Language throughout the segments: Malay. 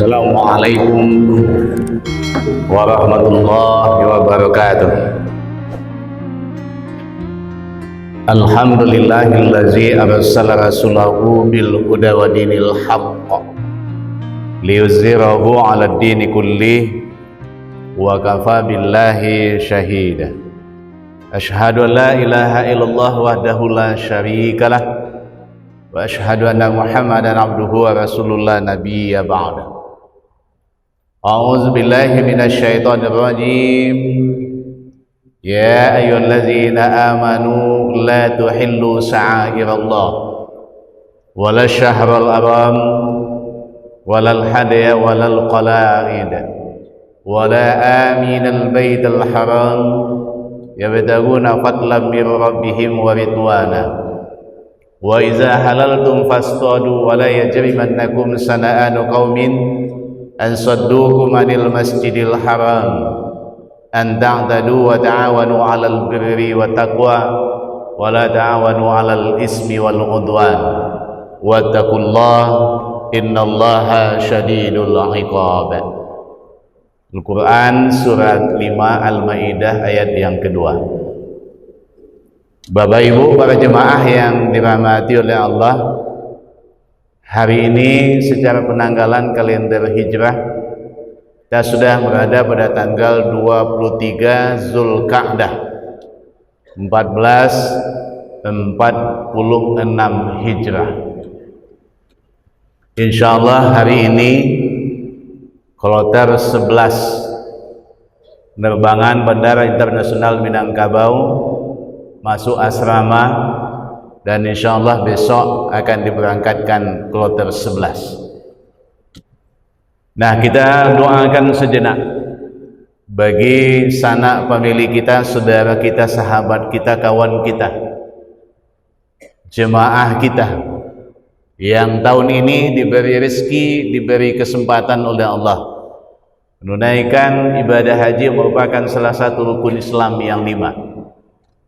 Assalamualaikum warahmatullahi wabarakatuh. Alhamdulillahillazi arsala rasulahu bil huda wa dinil haqq liyuzhirahu 'alad dini kullih wa kafa billahi syahida. Asyhadu an la ilaha illallah wahdahu la syarikalah wa asyhadu anna Muhammadan abduhu wa rasulullah nabiyya ba'da. A'udzu billahi minasyaitonir rajim. Ya ayyuhalladzina amanu la tuhillu sha'airallah wala syahral haram walal hadya walal qala'id wala aminal baital haram yabtaguna fadlan min rabbihim wa ridwana wa iza halaltum fastadu wa la yajrimannakum sana'anu qaumin an saddukum anil masjidil haram an ta'tadu wa ta'awanu 'alal birri wa taqwa wa la ta'awanu 'alal ismi wal 'udwan wattaqullaha innallaha syadidul 'iqab. Al-Quran surat 5 Al-Maidah ayat yang kedua. Bapak Ibu para jemaah yang dirahmati oleh Allah, hari ini secara penanggalan kalender hijrah kita sudah berada pada tanggal 23 Zulkaadah 1446 Hijrah. Insyaallah hari ini kloter 11 penerbangan Bandara Internasional Minangkabau masuk asrama, dan insyaallah besok akan diberangkatkan kloter 11. Nah, kita doakan sejenak bagi sanak famili kita, saudara kita, sahabat kita, kawan kita, jemaah kita yang tahun ini diberi rezeki, diberi kesempatan oleh Allah menunaikan ibadah haji, merupakan salah satu rukun Islam yang 5.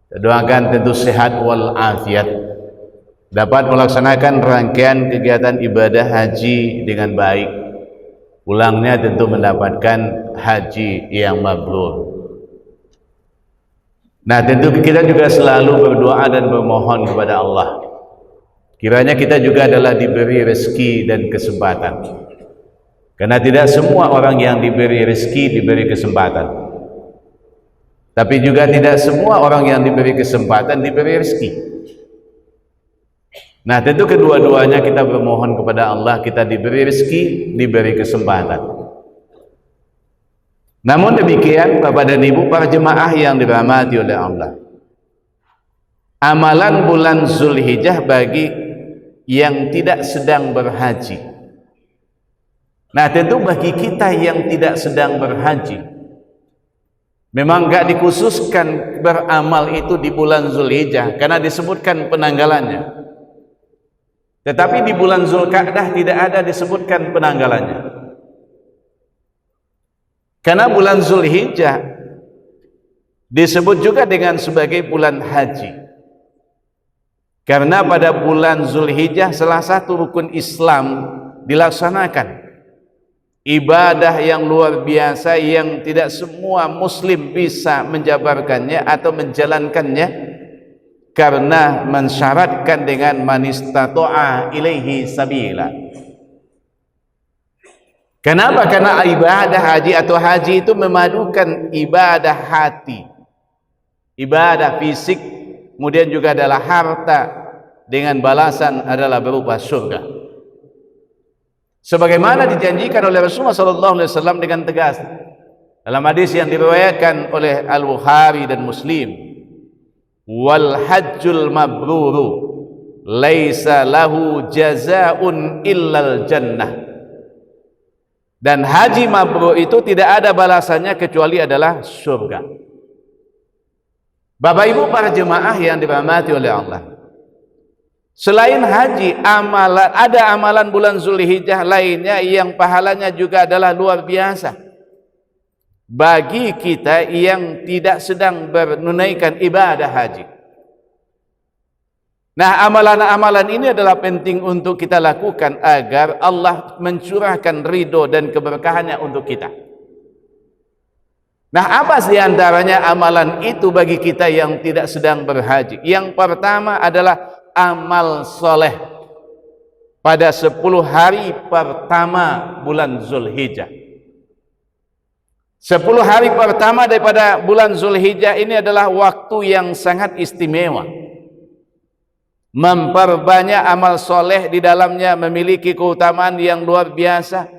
Kita doakan tentu sehat wal afiat, dapat melaksanakan rangkaian kegiatan ibadah haji dengan baik, pulangnya tentu mendapatkan haji yang mabrur. Nah, tentu kita juga selalu berdoa dan bermohon kepada Allah, kiranya kita juga adalah diberi rezeki dan kesempatan. Karena tidak semua orang yang diberi rezeki diberi kesempatan, tapi juga tidak semua orang yang diberi kesempatan diberi rezeki. Nah, tentu kedua-duanya kita bermohon kepada Allah, kita diberi rezeki, diberi kesempatan. Namun demikian, Bapak dan Ibu para jemaah yang dirahmati oleh Allah, amalan bulan Zulhijjah bagi yang tidak sedang berhaji. Nah, tentu bagi kita yang tidak sedang berhaji, memang gak dikhususkan beramal itu di bulan Zulhijjah karena disebutkan penanggalannya. Tetapi di bulan Zulkaadah tidak ada disebutkan penanggalannya. Karena bulan Zulhijjah disebut juga dengan sebagai bulan haji. Karena pada bulan Zulhijjah salah satu rukun Islam dilaksanakan. Ibadah yang luar biasa yang tidak semua muslim bisa menjabarkannya atau menjalankannya, karena mensyaratkan dengan man istata'a ilaihi sabila. Kenapa? Karena ibadah haji atau haji itu memadukan ibadah hati, ibadah fisik, kemudian juga adalah harta, dengan balasan adalah berupa surga. Sebagaimana dijanjikan oleh Rasulullah SAW dengan tegas dalam hadis yang diriwayatkan oleh Al-Bukhari dan Muslim, wal hajjul mabruru laisa lahu jazaa'un illal jannah. Dan haji mabrur itu tidak ada balasannya kecuali adalah surga. Bapak Ibu para jemaah yang dirahmati oleh Allah, selain haji, ada amalan bulan Zulhijjah lainnya yang pahalanya juga adalah luar biasa bagi kita yang tidak sedang menunaikan ibadah haji. Nah, amalan-amalan ini adalah penting untuk kita lakukan agar Allah mencurahkan ridho dan keberkahannya untuk kita. Nah, apa di antaranya amalan itu bagi kita yang tidak sedang berhaji? Yang pertama adalah amal soleh pada 10 hari pertama bulan Zulhijjah. 10 hari pertama daripada bulan Zulhijjah ini adalah waktu yang sangat istimewa. Memperbanyak amal soleh di dalamnya memiliki keutamaan yang luar biasa.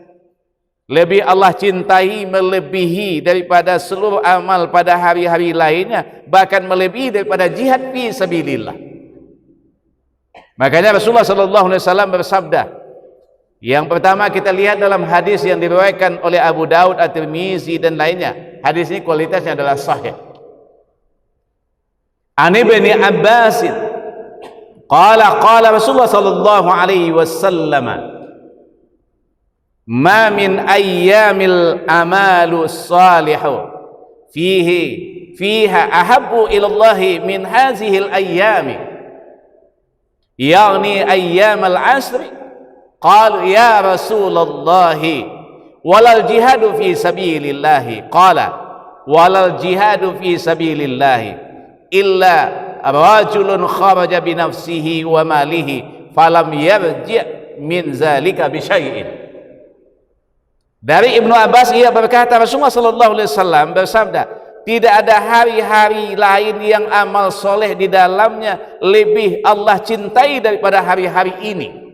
Lebih Allah cintai melebihi daripada seluruh amal pada hari-hari lainnya, bahkan melebihi daripada jihad fi sabilillah. Makanya Rasulullah SAW bersabda, yang pertama kita lihat dalam hadis yang diriwayatkan oleh Abu Daud, At-Tirmizi dan lainnya. Hadis ini kualitasnya adalah sahih. An Ibni Abbas qala Rasulullah sallallahu alaihi wasallam, ma min ayyamil amalu salihu fiha ahabbu ila Allah min hadhihi al-ayyami, yani ayyam al-asr. Qalu ya Rasulullah walal jihadu fi sabilillah. Qala walal jihadu fi sabilillah illa rajulun kharaja bi nafsihi wa malihi falam yarji' min zalika bi syai'in. Dari Ibnu Abbas, ia berkata Rasulullah sallallahu alaihi wasallam bersabda, tidak ada hari-hari lain yang amal soleh di dalamnya lebih Allah cintai daripada hari-hari ini.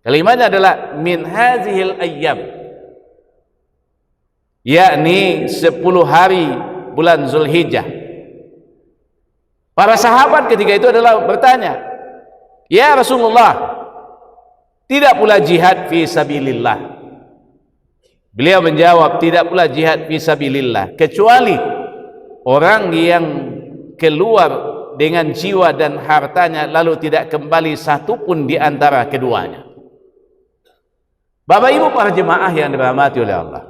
Kalimatnya adalah min hazihil ayyam, yakni 10 hari bulan Zulhijjah. Para sahabat ketika itu adalah bertanya, ya Rasulullah, tidak pula jihad fi sabilillah? Beliau menjawab, tidak pula jihad fi sabilillah kecuali orang yang keluar dengan jiwa dan hartanya lalu tidak kembali satupun di antara keduanya. Bapak Ibu para jemaah yang dirahmati oleh Allah,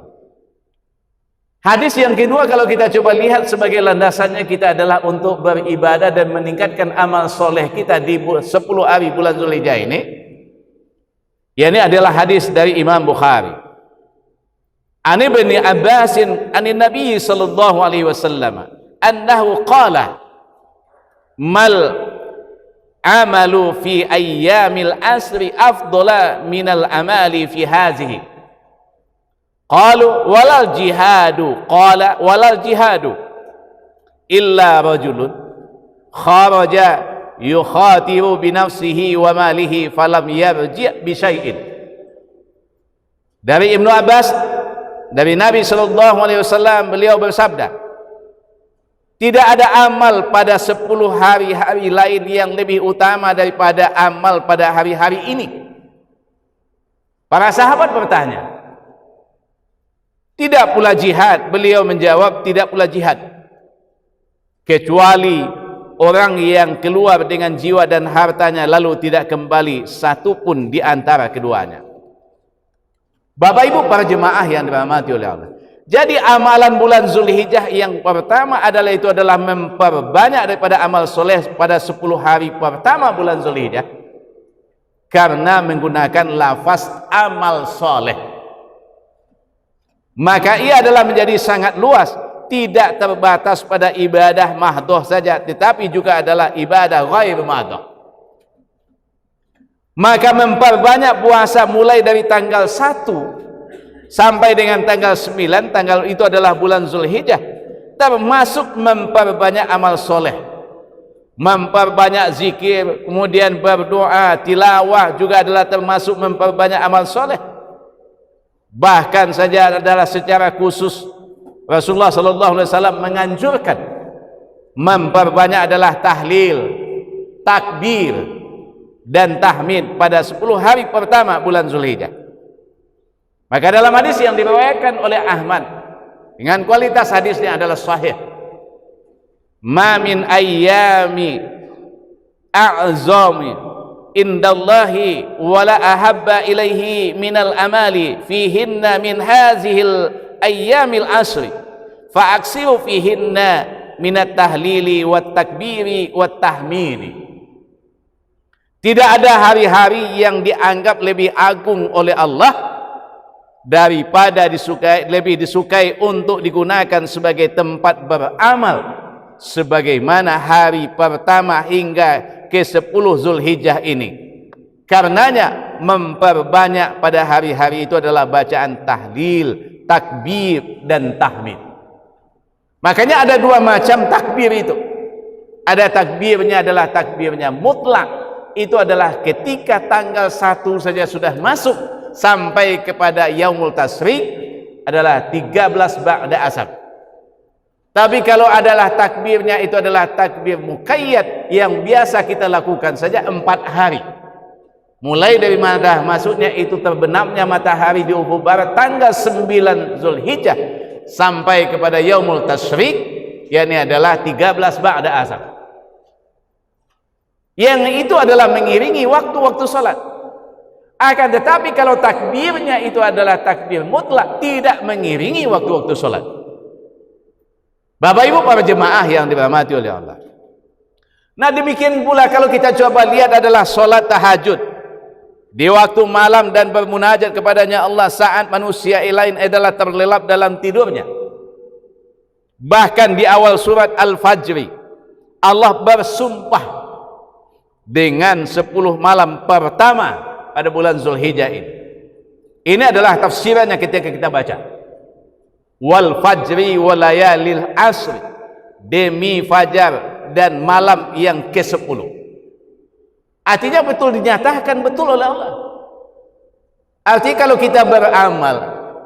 hadis yang kedua kalau kita coba lihat sebagai landasannya kita adalah untuk beribadah dan meningkatkan amal soleh kita di 10 hari bulan Zulhijjah ini. Ini adalah hadis dari Imam Bukhari. An Ibni Abbas an Nabi sallallahu alaihi wasallam annahu qala mal amalu fi ayyamil asri afdala minal amali fi hazihi. Qalu walal jihadu. Qala walal jihadu illa rajulun kharaja yukhatiru bi nafsihi wa malihi falam yarji' bi syai'in. Dari Ibnu Abbas, dari Nabi sallallahu alaihi wasallam, beliau bersabda, tidak ada amal pada 10 hari-hari lain yang lebih utama daripada amal pada hari-hari ini. Para sahabat bertanya, tidak pula jihad? Beliau menjawab, tidak pula jihad kecuali orang yang keluar dengan jiwa dan hartanya lalu tidak kembali satupun di antara keduanya. Bapak Ibu para jemaah yang dirahmati oleh Allah, jadi amalan bulan Zulhijjah yang pertama adalah memperbanyak daripada amal soleh pada 10 hari pertama bulan Zulhijjah karena menggunakan lafaz amal soleh. Maka ia adalah menjadi sangat luas, tidak terbatas pada ibadah mahdoh saja, tetapi juga adalah ibadah ghair mahdoh. Maka memperbanyak puasa mulai dari tanggal 1 sampai dengan tanggal 9, tanggal itu adalah bulan Zulhijjah, termasuk memperbanyak amal soleh, memperbanyak zikir, kemudian berdoa, tilawah juga adalah termasuk memperbanyak amal soleh. Bahkan saja adalah secara khusus Rasulullah SAW menganjurkan memperbanyak adalah tahlil, takbir dan tahmid pada 10 hari pertama bulan Zulhijjah. Maka dalam hadis yang diriwayatkan oleh Ahmad dengan kualitas hadisnya adalah sahih, ma min ayyami a'zami indallahi wala ahabba ilaihi minal amali fihinna min hazihil ayyamil asri fa'aksiru fihinna minat tahlili wat takbiri wat tahmidi. Tidak ada hari-hari yang dianggap lebih agung oleh Allah daripada lebih disukai untuk digunakan sebagai tempat beramal sebagaimana hari pertama hingga ke-10 Zulhijjah ini. Karenanya memperbanyak pada hari-hari itu adalah bacaan tahlil, takbir dan tahmid. Makanya ada dua macam takbir itu. Ada takbirnya adalah takbirnya mutlak, itu adalah ketika tanggal 1 saja sudah masuk sampai kepada Yaumul Tasyrik adalah 13 ba'da asar. Tapi kalau adalah takbirnya itu adalah takbir muqayyad yang biasa kita lakukan saja 4 hari. Mulai dari mana masuknya itu terbenamnya matahari di ufuk barat tanggal 9 Zulhijjah sampai kepada Yaumul Tasyrik, yakni adalah 13 ba'da asar. Yang itu adalah mengiringi waktu-waktu salat. Akan tetapi kalau takbirnya itu adalah takbir mutlak, tidak mengiringi waktu-waktu salat. Bapak Ibu para jemaah yang dirahmati oleh Allah. Nah, demikian pula kalau kita coba lihat adalah salat tahajud di waktu malam dan bermunajat kepadanya Allah saat manusia lain adalah terlelap dalam tidurnya. Bahkan di awal surat Al-Fajr Allah bersumpah dengan 10 malam pertama pada bulan Zulhijjah ini. Ini adalah tafsirannya ketika kita baca. Wal fajri wa layalil asri, demi fajar dan malam yang ke-10. Artinya betul dinyatakan betul oleh Allah. Artinya kalau kita beramal,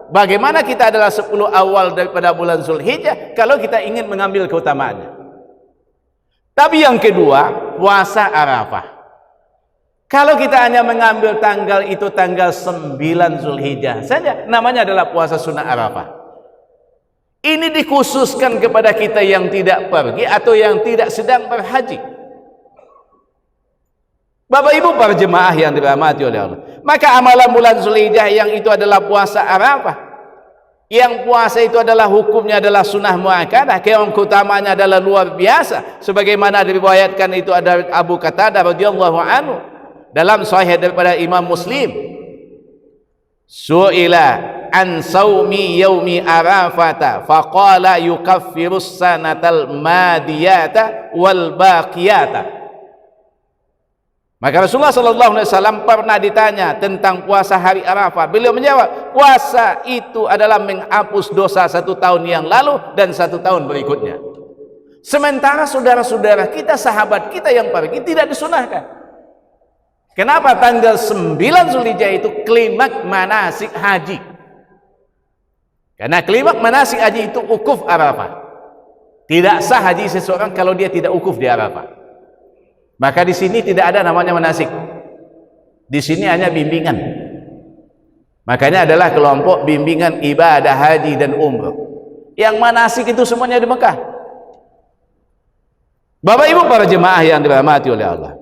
bagaimana kita adalah 10 awal daripada bulan Zulhijjah kalau kita ingin mengambil keutamaannya. Tapi yang kedua, puasa Arafah. Kalau kita hanya mengambil tanggal itu tanggal 9 Zulhijjah saja, namanya adalah puasa sunnah Arafah. Ini dikhususkan kepada kita yang tidak pergi atau yang tidak sedang berhaji. Bapak Ibu para jemaah yang dirahmati oleh Allah, maka amalan bulan Zulhijjah yang itu adalah puasa Arafah. Yang puasa itu adalah hukumnya adalah sunnah muakkadah, yang keutamanya adalah luar biasa, sebagaimana diriwayatkan itu ada Abu Qatadah radhiyallahu anhu dalam sahih daripada Imam Muslim. Su'ila an saumi yaumi arafata faqala yukaffirus sanatal madiyata wal baqiyata. Maka Rasulullah sallallahu alaihi wasallam pernah ditanya tentang puasa hari Arafah. Beliau menjawab, puasa itu adalah menghapus dosa 1 tahun yang lalu dan 1 tahun berikutnya. Sementara saudara-saudara kita, sahabat kita yang pergi tidak disunahkan. Kenapa? Tanggal 9 Zulhijjah itu klimaks manasik haji. Karena klimaks manasik haji itu wukuf Arafah. Tidak sah haji seseorang kalau dia tidak wukuf di Arafah. Maka di sini tidak ada namanya manasik. Di sini hanya bimbingan. Makanya adalah kelompok bimbingan ibadah haji dan umrah. Yang manasik itu semuanya di Mekah. Bapak Ibu para jemaah yang dirahmati oleh Allah.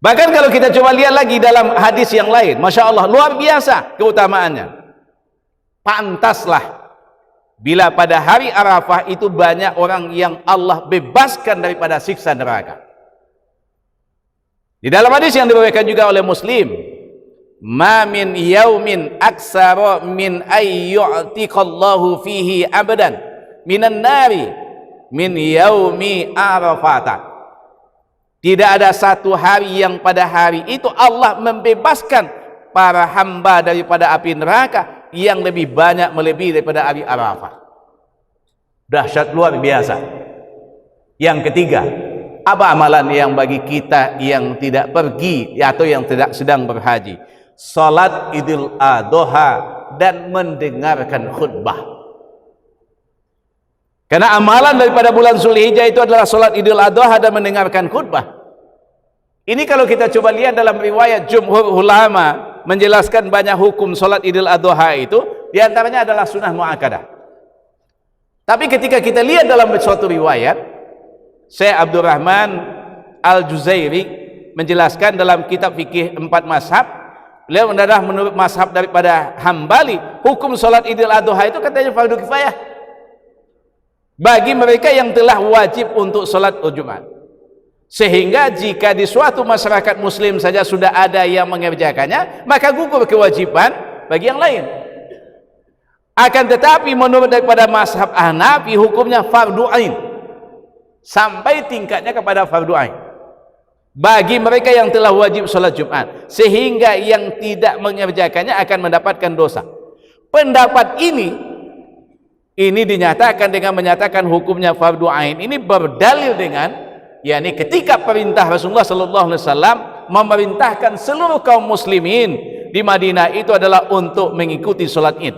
Bahkan kalau kita coba lihat lagi dalam hadis yang lain, Masya Allah, luar biasa keutamaannya. Pantaslah bila pada hari Arafah itu banyak orang yang Allah bebaskan daripada siksa neraka. Di dalam hadis yang diriwayatkan juga oleh Muslim, ma min yaumin aksara min ayyu'tiqallahu fihi abadan minan nari min yaumi Arafah. Tidak ada satu hari yang pada hari itu Allah membebaskan para hamba daripada api neraka yang lebih banyak melebihi daripada hari Arafah. Dahsyat luar biasa. Yang ketiga, apa amalan yang bagi kita yang tidak pergi atau yang tidak sedang berhaji? Salat Idul Adha dan mendengarkan khutbah. Karena amalan daripada bulan Zulhijjah itu adalah salat Idul Adha dan mendengarkan khutbah. Ini kalau kita coba lihat dalam riwayat jumhur ulama menjelaskan banyak hukum salat Idul Adha itu, diantaranya adalah sunnah muakkadah. Tapi ketika kita lihat dalam suatu riwayat, Syekh Abdurrahman Al-Juzairi menjelaskan dalam kitab fikih 4 mazhab, beliau adalah menurut mazhab daripada Hambali, hukum salat Idul Adha itu katanya fardu kifayah bagi mereka yang telah wajib untuk salat Jumat. Sehingga jika di suatu masyarakat muslim saja sudah ada yang mengerjakannya, maka gugur kewajiban bagi yang lain. Akan tetapi menurut daripada mazhab Hanafi hukumnya fardu ain, sampai tingkatnya kepada fardu ain bagi mereka yang telah wajib sholat Jumat, sehingga yang tidak mengerjakannya akan mendapatkan dosa. Pendapat ini dinyatakan dengan menyatakan hukumnya fardu ain ini berdalil dengan yakni ketika perintah Rasulullah sallallahu alaihi wasallam memerintahkan seluruh kaum muslimin di Madinah itu adalah untuk mengikuti sholat Id,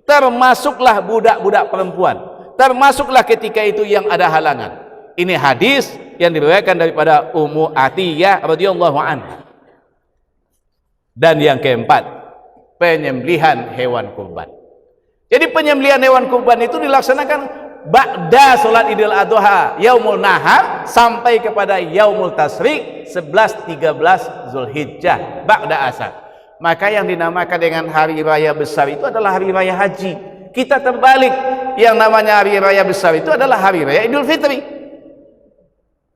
termasuklah budak-budak perempuan, termasuklah ketika itu yang ada halangan. Ini hadis yang diriwayatkan daripada Ummu Atiyah radhiyallahu anha. Dan yang keempat, penyembelihan hewan kurban. Jadi penyembelihan hewan kurban itu dilaksanakan ba'da salat Idul Adha, Yaumul Nahar, sampai kepada Yaumul Tasrik 11-13 Zulhijjah ba'da asar. Maka yang dinamakan dengan hari raya besar itu adalah hari raya haji. Kita terbalik, yang namanya hari raya besar itu adalah hari raya Idul Fitri.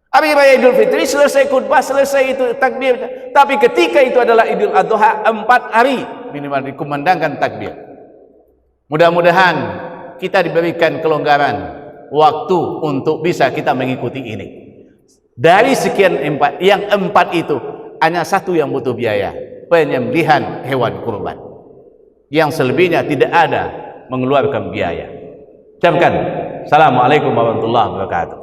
Hari raya Idul Fitri selesai khutbah, selesai itu takbir. Tapi ketika itu adalah Idul Adha, 4 hari minimal dikumandangkan takbir. Mudah-mudahan kita diberikan kelonggaran waktu untuk bisa kita mengikuti ini. Dari sekian 4, yang 4 itu hanya satu yang butuh biaya, penyembelihan hewan kurban. Yang selebihnya tidak ada mengeluarkan biaya. Ucapkan Assalamualaikum warahmatullahi wabarakatuh.